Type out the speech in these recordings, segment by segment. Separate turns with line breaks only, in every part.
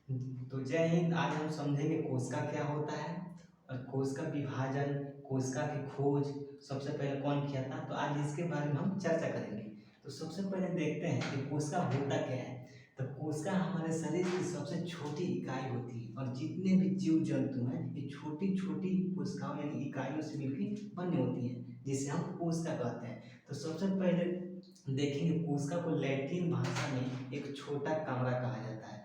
तो जय हिंद। आज हम समझेंगे कोशिका क्या होता है और कोशिका विभाजन, कोशिका की खोज सबसे पहले कौन किया था। तो आज इसके बारे में हम चर्चा करेंगे। तो सबसे पहले देखते हैं कि कोशिका होता क्या है। तो कोशिका हमारे शरीर की सबसे छोटी इकाई होती है और जितने भी जीव जंतु हैं ये छोटी छोटी कोशिकाओं यानी इकाइयों से मिलकर बनी होती हैं, जिसे हम कोशिका कहते हैं। तो सबसे पहले देखेंगे कोशिका को लैटिन भाषा में एक छोटा कमरा कहा जाता है।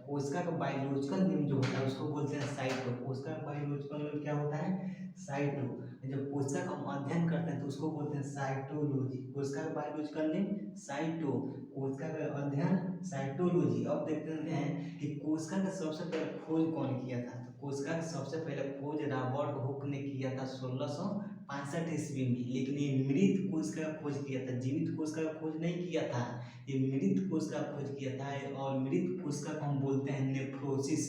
कोशिका का बायोलॉजिकल नेम जो होता है उसको बोलते हैं साइटो। कोशिका का बायोलॉजिकल नेम क्या होता है? साइटो। जब कोशिका का हम अध्ययन करते हैं तो उसको बोलते हैं साइटोलॉजी। कोशिका का बायोलॉजिकल नेम साइटो, कोशिका का अध्ययन साइटोलॉजी। अब देखते हैं कि कोशिका का सबसे पहले खोज कौन किया था। तो कोशिका का सबसे पहले खोज रॉबर्ट हुक ने किया था 1665 ईस्वी में। लेकिन ये मृत कोशिका का खोज किया था, जीवित कोशिका का खोज नहीं किया था। ये मृत कोशिका का खोज किया था और मृत कोशिका को हम बोलते हैं नेफ्रोसिस।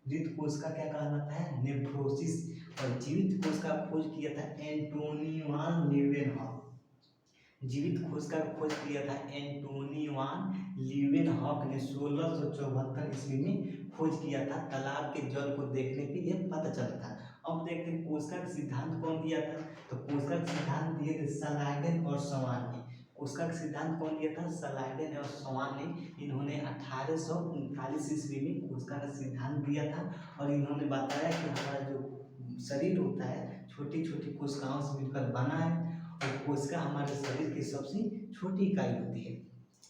मृत कोशिका क्या कहलाता है? नेफ्रोसिस। और जीवित कोशिका का खोज किया था एंटोनी वान लीवेनहॉक। जीवित कोशिका का खोज किया था एंटोनी वान लीवेनहॉक ने 1674 ईस्वी में खोज किया था। तालाब के जल को देखने पे ये पता चला था। अब देखते हैं कोशिका का सिद्धांत कौन दिया था। तो कोशिका का सिद्धांत दिए थे सलाइडेन और सवान ने। कोशिका का सिद्धांत कौन दिया था? सलाइडेन और सवान ने। इन्होंने 1839 ईस्वी में कोशिका का सिद्धांत दिया था और इन्होंने बताया कि हमारा जो शरीर होता है छोटी छोटी कोशिकाओं से मिलकर बना है और कोशिका हमारे शरीर की सबसे छोटी इकाई होती है।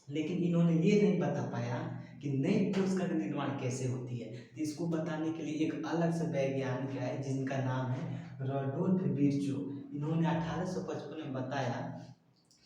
लेकिन इन्होंने ये नहीं बता पाया कि नई कोशिका का निर्माण कैसे होती है। तो इसको बताने के लिए एक अलग से वैज्ञानिक है जिनका नाम है रडोल्फ विर्चो। इन्होंने 1855 में बताया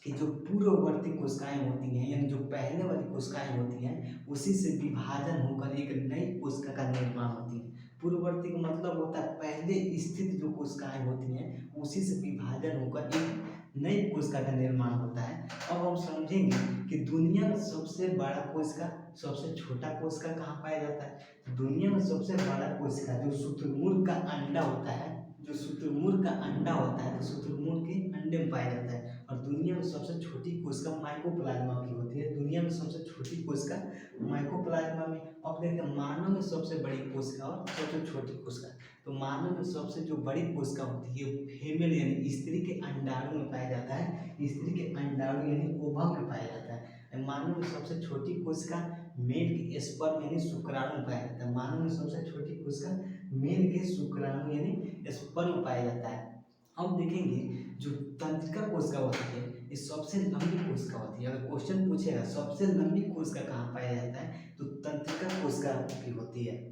कि जो पूर्ववर्ती कोशिकाएं होती हैं यानी जो पहले वाली कोशिकाएं होती हैं उसी से विभाजन होकर एक नई कोशिका का निर्माण होती है। पूर्ववर्ती का मतलब होता है पहले स्थित जो कोशिकाएं होती हैं उसी से विभाजन होकर एक नई कोशिका का निर्माण होता है। अब हम समझेंगे कि दुनिया में सबसे बड़ा कोशिका, सबसे छोटा कोशिका कहाँ पाया जाता है। दुनिया में सबसे बड़ा कोशिका जो शुतुरमुर्ग का अंडा होता है, जो शुतुरमुर्ग का अंडा होता है तो शुतुरमुर्ग के अंडे में पाया जाता है। और दुनिया में सबसे छोटी कोशिका माइकोप्लाज्मा की होती है। दुनिया में सबसे छोटी कोशिका माइकोप्लाज्मा में। अब देखते हैं मानव में सबसे बड़ी कोशिका और सबसे छोटी कोशिका। तो मानव में सबसे जो बड़ी कोशिका होती है फीमेल यानी स्त्री के अंडाणु में पाया जाता है। स्त्री के अंडाणु यानी ओवम में पाया जाता है। मानव में सबसे छोटी कोशिका मेल के स्पर्म यानी शुक्राणु में पाया जाता है। मानव में सबसे छोटी कोशिका मेल के शुक्राणु यानी स्पर्म में पाया जाता है। अब देखेंगे जो तंत्रिका कोशिका होती है ये सबसे लंबी कोशिका होती है। अगर क्वेश्चन पूछेगा सबसे लंबी कोशिका कहाँ पाया जाता है तो तंत्रिका कोशिका की होती है।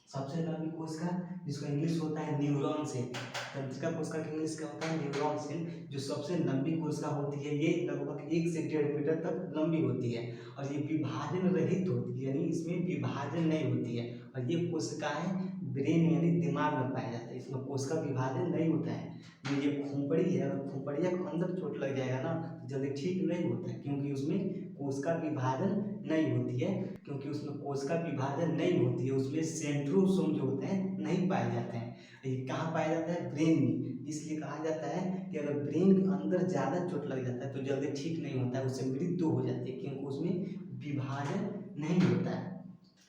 सबसे लंबी कोशिका जिसका इंग्लिश होता है न्यूरॉन सेल। तंत्रिका कोशिका का इंग्लिश क्या होता है? Neuron cell. जो सबसे लंबी कोशिका होती है ये लगभग 1 से 1.5 मीटर तक लंबी होती है और ये विभाजन रहित होती है यानी इसमें विभाजन नहीं होती है। और ये कोशिकाएं ब्रेन यानी दिमाग में पाया जाता है। इसमें कोशिका विभाजन नहीं होता है। ये खोपड़ी है, अगर खोपड़िया को अंदर चोट लग जाएगा ना तो जल्दी ठीक नहीं होता है क्योंकि उसमें कोशिका विभाजन नहीं होती है। क्योंकि उसमें कोशिका विभाजन नहीं होती है उसमें सेंट्रोसोम जो होते हैं नहीं पाए जाते हैं। ये कहाँ पाया जाता है? ब्रेन में। इसलिए कहा जाता है कि अगर ब्रेन के अंदर ज़्यादा चोट लग जाता है तो जल्दी ठीक नहीं होता है, उससे मृत्यु हो जाती है क्योंकि उसमें विभाजन नहीं होता है।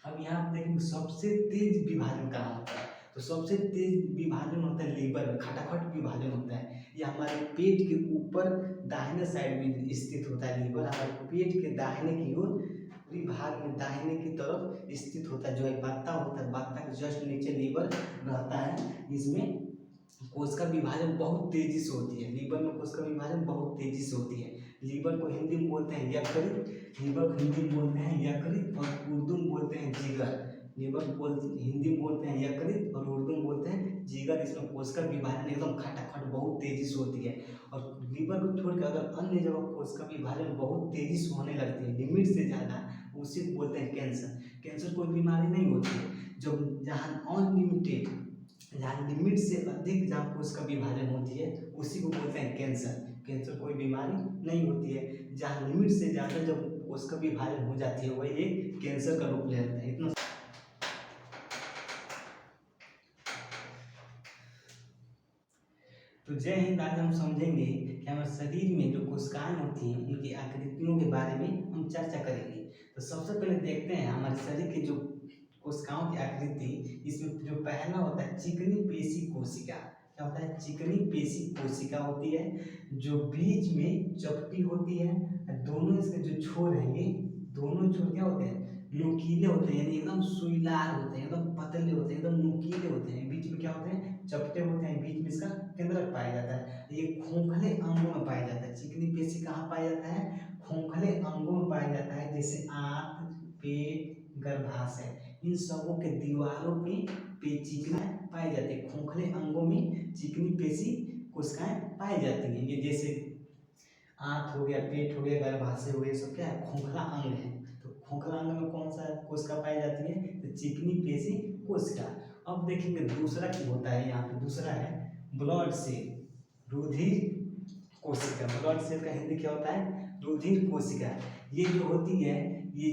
अब यहाँ पे देखेंगे सबसे तेज विभाजन कहाँ होता है। तो सबसे तेज विभाजन होता है लीवर में, खटाखट विभाजन होता है। ये हमारे पेट के ऊपर दाहिने साइड में स्थित होता है लीवर। हमारे पेट के दाहिने की ओर पूरी भाग में दाहिने की तरफ स्थित होता है। जो एक बत्ता होता है, बत्ता के जस्ट नीचे लीवर रहता है। इसमें कोशिका विभाजन बहुत तेजी से होती है। लीवर में कोशिका विभाजन बहुत तेजी से होती है। लीवर को हिंदी में बोलते हैं यकृत, लीवर को हिंदी में बोलते हैं यकृत और उर्दू में बोलते हैं जिगर। लीवर को हिंदी में बोलते हैं यकृत और उर्दू में बोलते हैं जिगर। इसमें कोशिका विभाजन एकदम खटाखट बहुत तेजी से होती है। और लीवर को छोड़कर अगर अन्य जगह कोशिका विभाजन बहुत तेजी से होने लगती है, लिमिट से ज़्यादा, उसी को बोलते हैं कैंसर। कैंसर कोई बीमारी नहीं होती है जब जहाँ अनलिमिटेड, जहाँ लिमिट से अधिक जहाँ कोशिका विभाजन होती है उसी को बोलते हैं कैंसर। कैंसर कोई बीमारी नहीं होती है। जहाँ लिमिट से ज़्यादा जब कोशिका विभाजन हो जाती है वही एक कैंसर का रूप ले लेता है। इतना तो जय हिंद। आज हम समझेंगे कि हमारे शरीर में जो कोशिकाएं होती हैं उनकी आकृतियों के बारे में हम चर्चा करेंगे। तो सबसे पहले देखते हैं हमारे शरीर की जो कोशिकाओं की आकृति, इसमें जो पहला होता है चिकनी पेशी कोशिका। क्या होता है? चिकनी पेशी कोशिका होती है जो बीच में चपटी होती है। दोनों इसके जो छोर हैं, ये दोनों छोर क्या होते हैं? नुकीले होते हैं, यानी एकदम सुईलार होते हैं, एकदम पतले होते हैं, एकदम नुकीले होते हैं। बीच में क्या होते हैं? चपटे होते हैं। बीच में इसका केंद्रक पाया जाता है। ये खोखले अंगों में पाया जाता है। चिकनी पेशी कहाँ पाया जाता है? खोखले अंगों में पाया जाता है, जैसे आंत, पेट, गर्भाशय। इन सबों के दीवारों पे चिकनाएं पाई जाती है। खोखले अंगों में चिकनी पेशी कोशिकाएं पाई जाती हैं। ये जैसे आंत हो गया, पेट हो गया, गर्भाशय हो गया, सब क्या है? खोखला अंग है। तो खोखला अंग में कौन सा कोशिका पाई जाती है? तो चिकनी पेशी कोशिका। अब देखेंगे दूसरा क्या होता है। यहाँ पे दूसरा है ब्लड सेल, रुधिर कोशिका। ब्लड सेल का हिंदी क्या होता है? रुधिर कोशिका। ये जो होती है, ये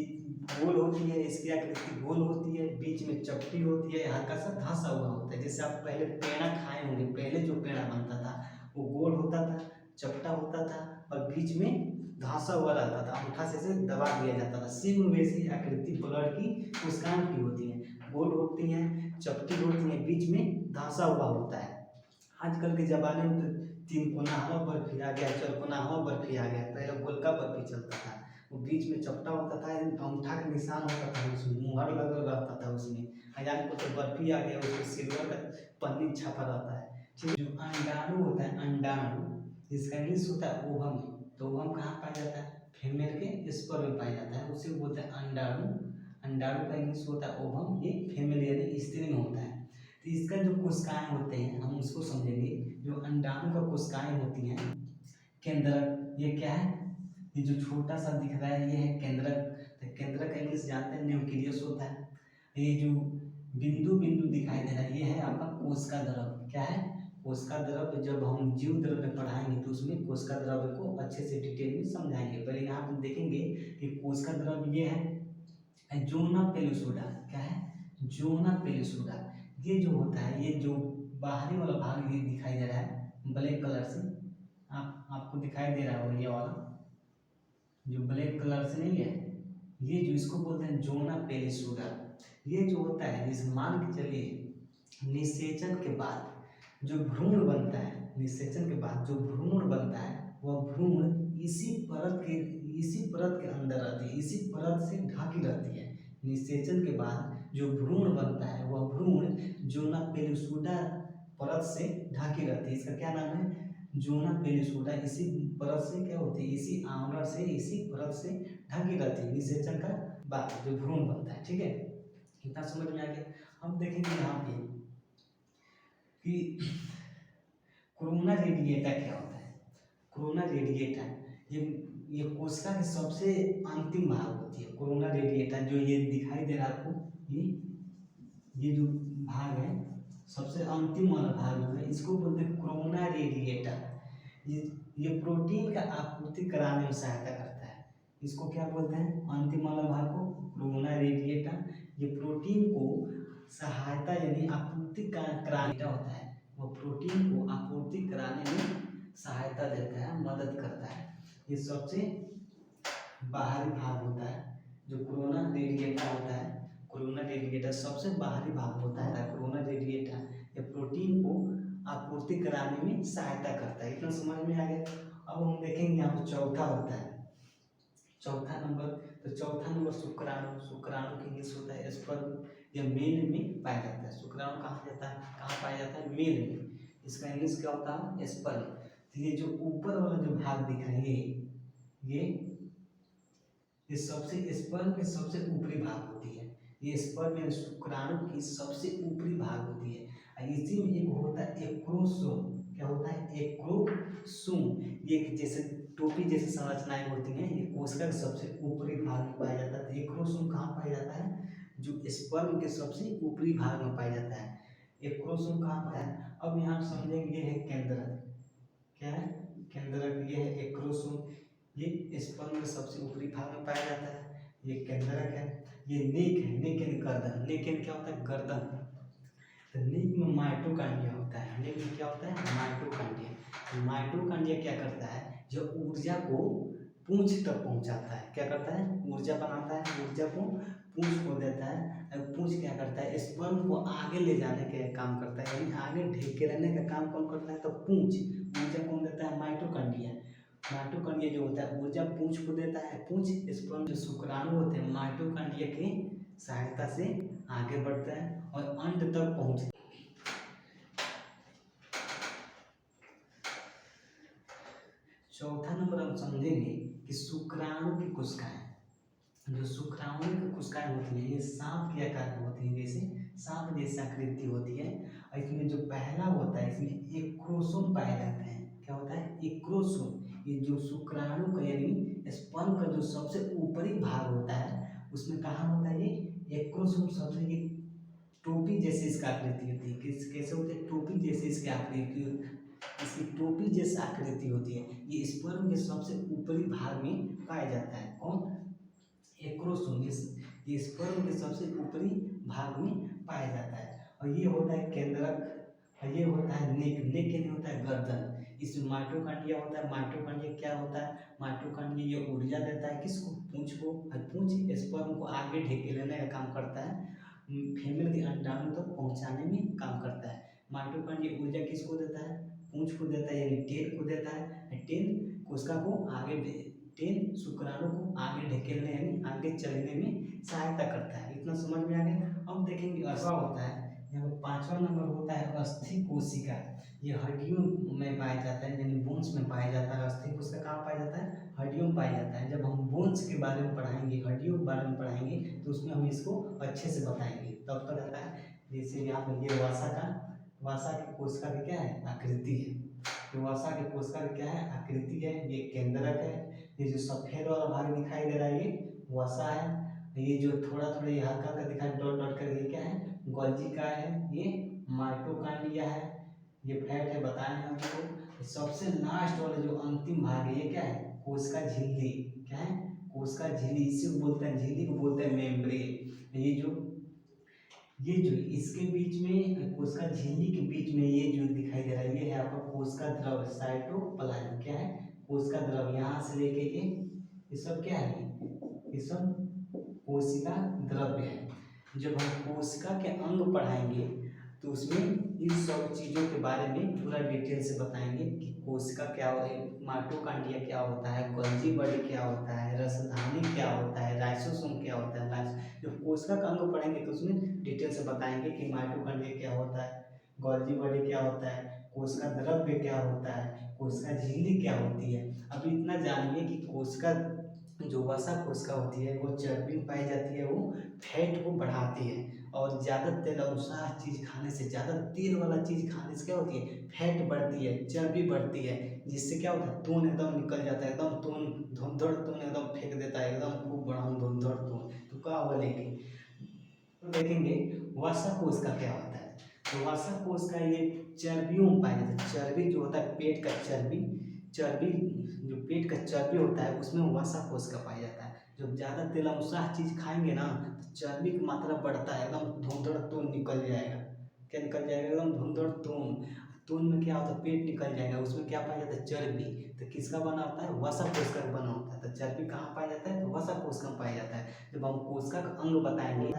गोल होती है, इसकी आकृति गोल होती है, बीच में चपटी होती है, हल्का सा धंसा हुआ होता है। जैसे आप पहले पेड़ा खाए होंगे, पहले जो पेड़ा बनता था वो गोल होता था, चपटा होता था और बीच में धंसा हुआ रहता था, अंगूठा से इसे दबा दिया जाता था। सेम वैसी आकृति ब्लड की कोशिकाओं की होती है, गोल होती है, चपटी होती है, बीच में धंसा हुआ होता है। आजकल के ज़माने में तो तीन कोना बर्फी आ गया, चार कोना बर्फी आ गया। पहले गोलका बर्फी चलता था, वो बीच में चपटा होता था, अंगूठा का निशान होता था, उसमें मुहर लगा रहता था उसमें। हजार को तो बर्फी आ गया, उसमें सिल्वर का पन्नी छपा रहता है। ठीक, जो अंडाणु होता है, अंडाणु जिसका इंग्लिश होता है ओवम, तो ओवम कहाँ पाया जाता है? फीमेल के स्पर्म में पाया जाता है, उसे बोलते हैं अंडाणु। अंडाणु का इंग्लिश होता है ओवम, ये फीमेल यानी स्त्री में होता है। तो इसका जो कोशिकाएं होते हैं हम उसको समझेंगे। जो अंडाणु का कोशिकाएं होती हैं, केंद्रक, ये क्या है? ये जो छोटा सा दिख रहा है ये है केंद्रक। तो केंद्रक का इंग्लिश जानते हैं, न्यूक्लियस होता है। ये जो बिंदु बिंदु दिखाई दे रहा है ये है आपका कोशिका द्रव्य। क्या है? कोशिका द्रव्य। जब हम जीव द्रव्य पढ़ाएंगे तो उसमें कोशिका द्रव्य को अच्छे से डिटेल में समझाएंगे। पहले यहाँ पर देखेंगे कि कोशिका द्रव्य ये है जोना पेलुसोडा। क्या है? जोना पेलुसोडा। ये जो होता है, ये जो बाहरी वाला भाग ये दिखाई दे रहा है ब्लैक कलर से, आपको दिखाई दे रहा होगा, ये वाला जो ब्लैक कलर से नहीं है, ये जो इसको बोलते हैं जोना पेलुसोडा। ये जो होता है, जिस मान के चलिए निषेचन के बाद जो भ्रूण बनता है, निषेचन के बाद जो भ्रूण बनता है वह भ्रूण इसी परत के अंदर रहती है, इसी परत से ढकी रहती है। निषेचन के बाद जो भ्रूण बनता है वह भ्रूण जोना पेलुसोडा परत से ढकी रहती है। इसका क्या नाम है? जोना पेलुसोडा। इसी परत से क्या होती है? इसी आवरण से, इसी परत से ढकी रहती है निषेचन का बाद जो भ्रूण बनता है। ठीक है, इतना समझ में आ गया। हम देखेंगे यहाँ पे कि कोरोना रेडिएटा क्या होता है। कोरोना रेडिएटा ये कोशिका की सबसे अंतिम भाग होती है। कोरोना रेडिएटा जो ये दिखाई दे रहा है आपको, ये जो भाग है सबसे अंतिम वाला भाग जो है, इसको बोलते हैं कोरोना रेडिएटा। ये प्रोटीन का आपूर्ति कराने में सहायता करता है। इसको क्या बोलते हैं? अंतिम वाला भाग को कोरोना रेडिएटा। ये प्रोटीन को सहायता यानी आपूर्ति कराने होता है, वो प्रोटीन को आपूर्ति कराने में सहायता देता है, मदद करता है। ये सबसे बाहरी भाग होता है जो कोरोना रेडिएटा होता है। कोरोना रेडिएटा सबसे बाहरी भाग होता है। कोरोना रेडिएटा ये प्रोटीन को आपूर्ति कराने में सहायता करता है। इतना समझ में आ गया। अब हम देखेंगे यहाँ पर चौथा होता है, चौथा नंबर। तो चौथा नंबर शुक्राणु। शुक्राणु के इंग्लिश होता है स्पर्म। यह मेल में पाया जाता है। शुक्राणु कहाँ जाता है? कहाँ पाया जाता है? मेल में। इसका इंग्लिश क्या होता है? स्पर्म। तो ये जो ऊपर वाला जो भाग दिख रहा है ये सबसे स्पर्म की सबसे ऊपरी भाग होती है। ये स्पर्म यानी शुक्राणु की सबसे ऊपरी भाग होती है। इसी में एक होता है एक्रोसोम। क्या होता है? एक्रोसोम। ये जैसे टोपी जैसी संरचनाएं होती हैं, ये कोशिका के सबसे ऊपरी भाग में पाया जाता है। एक्रोसोम कहाँ पाया जाता है? जो स्पर्म के सबसे ऊपरी भाग में पाया जाता है। एक्रोसोम कहाँ पाया है? अब यहाँ समझेंगे, ये है केंद्रक। क्या है? केंद्रक। ये है एक्रोसोम। ये स्पर्म के सबसे ऊपरी भाग में पाया जाता है। ये केंद्रक है। ये नेक है। नेक यानी गर्दन। नेक यानी क्या होता है? गर्दन। तो नेक में माइटोकांड्रिया होता है। नेक में क्या होता है? माइटोकांड्रिया। माइटोकांड्रिया क्या करता है? जो ऊर्जा को पूंछ तक पहुंचाता है। क्या करता है? ऊर्जा बनाता है, ऊर्जा को पूंछ को देता है, और पूंछ क्या करता है, स्पर्म को आगे ले जाने का काम करता है, यानी आगे ढेके रहने का काम कौन करता है, तो पूंछ। ऊर्जा कौन देता है, माइटोकॉन्ड्रिया। माइटोकॉन्ड्रिया जो होता है ऊर्जा पूंछ को देता है, पूंछ स्पर्म जो शुक्राणु होते हैं माइटोकॉन्ड्रिया की सहायता से आगे बढ़ता है और अंत तक पहुंचता है। चौथा नंबर हम समझेंगे कि शुक्राणु की कोशिकाएं, जो शुक्राणु की कोशिकाएं होती हैं ये सांप के आकार में होती हैं, जैसे सांप जैसी आकृति होती है। और इसमें जो पहला होता है इसमें एक्रोसोम पाए जाते हैं। क्या होता है, एक्रोसोम। ये जो शुक्राणु का यानी स्पर्म का जो सबसे ऊपरी भाग होता है उसमें कहाँ होता है ये एक्रोसोम, सबसे ये टोपी जैसी इसका आकृति होती है। कैसे होती है, टोपी जैसी इसकी आकृति, इसकी टोपी जैसी आकृति होती है। ये स्पर्म के सबसे ऊपरी भाग में पाया जाता है। कौन, एक्रोसोम। ये स्पर्म के सबसे ऊपरी भाग में पाया जाता है। और ये होता है केंद्रक, और ये होता है नेक। नेक यानी होता है गर्दन। इसमें माइटोकॉन्ड्रिया होता है। माइटोकॉन्ड्रिया क्या होता है, माइटोकॉन्ड्रिया ये ऊर्जा देता है किसको, पूंछ को। और पूंछ स्पर्म को आगे ढेके लेने का काम करता है, फीमेल के अंडाणु तक पहुंचाने में काम करता है। माइटोकॉन्ड्रिया ऊर्जा किसको देता है, पूंछ को देता है, यानी टेल को देता है। टेल कोशिका को आगे, टेल शुक्राणु को आगे ढकेलने यानी आगे चलने में सहायता करता है। इतना समझ में आ गया। अब देखेंगे अश्वा होता है, यहाँ पर पांचवा नंबर होता है अस्थि कोशिका। ये हड्डियों में पाया जाता है, यानी बोन्स में पाया जाता है। अस्थि कोशिका कहाँ पाया जाता है, हड्डियों में पाया जाता है। जब हम बोन्स के बारे में पढ़ाएंगे, हड्डियों के बारे में पढ़ाएंगे तो उसमें हम इसको अच्छे से बताएंगे। तब तक रहता है जैसे यहाँ पर ये वसा की कोशिका की क्या है, आकृति है। तो वसा की कोशिका की क्या है, आकृति है। ये केंद्रक है। ये जो सफेद वाला भाग दिखाई दे रहा है ये वसा है। ये जो थोड़ा थोड़ा ये हल्का हल्का दिखाई डॉट डॉट कर, ये क्या है, गोल्जी का है। ये माइटोकॉन्ड्रिया है। ये फैट है, बताए हैं हमको। सबसे लास्ट वाला जो अंतिम भाग है ये क्या है, कोशिका झिल्ली। क्या है, कोशिका झिल्ली। इसी को बोलते हैं, झिल्ली को बोलते हैं मेम्ब्रेन। ये जो इसके बीच में कोशिका झिल्ली के बीच में ये जो दिखाई दे रहा है ये है आपका कोशिका द्रव, साइटोप्लाज्म। क्या है, कोशिका द्रव। यहाँ से लेके ये सब क्या है, ये सब कोशिका द्रव्य है। जब हम कोशिका के अंग पढ़ाएंगे तो उसमें इन सब चीज़ों के बारे में पूरा डिटेल से बताएंगे कि कोशिका क्या होता है, माइटोकॉन्ड्रिया क्या होता है, गोल्जी बॉडी क्या होता है, रसधानी क्या होता है, लाइसोसोम क्या होता है। जब कोशिका का अंग पढ़ेंगे तो उसमें डिटेल से बताएंगे कि माइटोकॉन्ड्रिया क्या होता है, गोल्जी बॉडी क्या होता है, कोशिका द्रव्य क्या होता है, कोशिका झिल्ली क्या होती है। अब इतना जानिए कि कोशिका जो वसा कोशिका होती है वो चर्बी में पाई जाती है, वो फैट को बढ़ाती है। और ज़्यादा तेल अनुसार चीज़ खाने से, ज़्यादा तेल वाला चीज़ खाने से क्या होती है, फैट बढ़ती है, चर्बी बढ़ती है। जिससे क्या होता है, तून एकदम निकल जाता है, एकदम तून धुंधड़ तून एकदम फेंक देता है, एकदम खूब बड़ा धुंधड़ तून। तो क्या हुआ, लेकिन तो देखेंगे वसा कोशिका क्या होता है। तो वसा कोशिका ये चर्बियों में पाया जाता है। चर्बी जो होता है पेट का चर्बी, चर्बी जो पेट का चर्बी होता है उसमें वसा कोशिका पाया जाता है। जब ज़्यादा तेलानुसार चीज़ खाएंगे ना तो चर्बी की मात्रा बढ़ता है, एकदम धुंधड़ तून निकल जाएगा। क्या निकल जाएगा, एकदम धुंधड़ तून। तून में क्या होता है, पेट निकल जाएगा, उसमें क्या पाया जाता है, चर्बी। तो किसका बना होता है, वसा कोशिका का बना होता है। तो चर्बी कहाँ पाया जाता है, तो वसा कोशिका में पाया जाता है। जब हम कोशिका का अंग बताएंगे,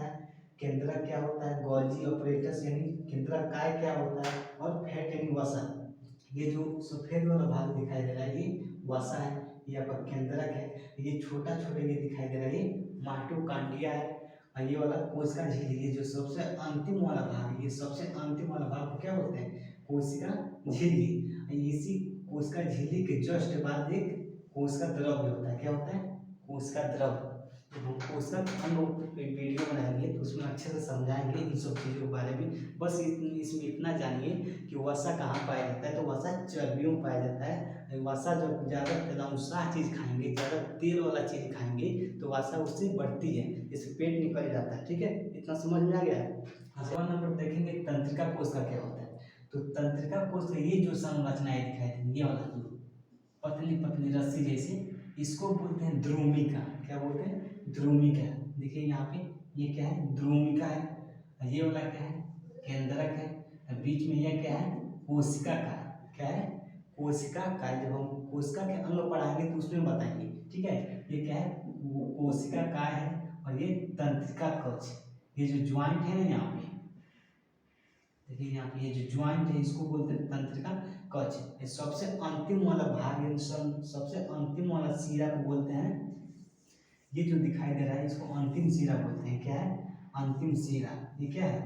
केंद्रक क्या होता है, गोल्जी ऑपरेटस यानी केंद्रक काय क्या होता है, और फैट यानी वसा। ये जो सफेद वाला भाग दिखाई दे रहा है ये वसा है, ये आपका केंद्रक है। ये छोटा छोटा ये दिखाई दे रहा है ये माइटोकॉन्ड्रिया है। और ये वाला कोशिका झिल्ली, ये जो सबसे अंतिम वाला भाग, ये सबसे अंतिम वाला भाग को क्या बोलते हैं, कोशिका झिल्ली। इसी कोशिका झिल्ली के जस्ट बाद एक कोशिका द्रव्य होता है। क्या होता है, कोशिका द्रव्य। तो हम कोशिका अंग वीडियो बनाएंगे तो उसमें अच्छे से समझाएंगे इन सब चीज़ों के बारे में। बस इसमें इतना जानिए कि वसा कहाँ पाया जाता है, तो वसा चर्बियों में पाया जाता है। वसा जब ज़्यादा तेलानुसार चीज़ खाएंगे, ज़्यादा तेल वाला चीज़ खाएंगे तो वसा उससे बढ़ती है, इससे पेट निकल जाता है। ठीक है, इतना समझ में आ गया। सवाल नंबर देखेंगे तंत्रिका कोश का क्या होता है। तो तंत्रिका कोश का ये जो संरचनाएं दिखाई देंगी, ये वाला जो पतली पतली रस्सी जैसे, इसको बोलते हैं ध्रुमिका। क्या बोलते हैं, ध्रुमिका। देखिए यहाँ पे ये क्या है, ध्रुमिका है। ये वाला क्या है, केंद्रक है। बीच में ये क्या है, कोशिका का। क्या है, कोशिका का। जब हम कोशिका के अंग पढ़ाएंगे तो उसमें बताएंगे। ठीक है, ये क्या है, कोशिका का है। और ये तंत्रिका कवच। ये जो ज्वाइंट है ना यहाँ पे, देखिए यहाँ पे ये जो ज्वाइंट है इसको बोलते हैं तंत्रिका कवच। ये सबसे अंतिम वाला भाग यानी सबसे अंतिम वाला शिरा को बोलते हैं, ये जो दिखाई दे रहा है इसको अंतिम शिरा बोलते हैं। क्या है? अंतिम शिरा। ये क्या है?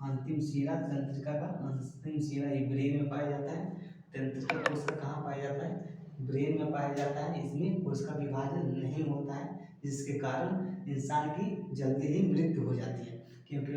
अंतिम शिरा। तंत्रिका का अंतिम शिरा ये ब्रेन में पाया जाता है। तंत्रिका कोशिका कहाँ पाया जाता है? ब्रेन में पाया जाता है। इसमें कोशिका विभाजन नहीं होता है, जिसके कारण इंसान की जल्दी ही मृत्यु हो जाती है, क्योंकि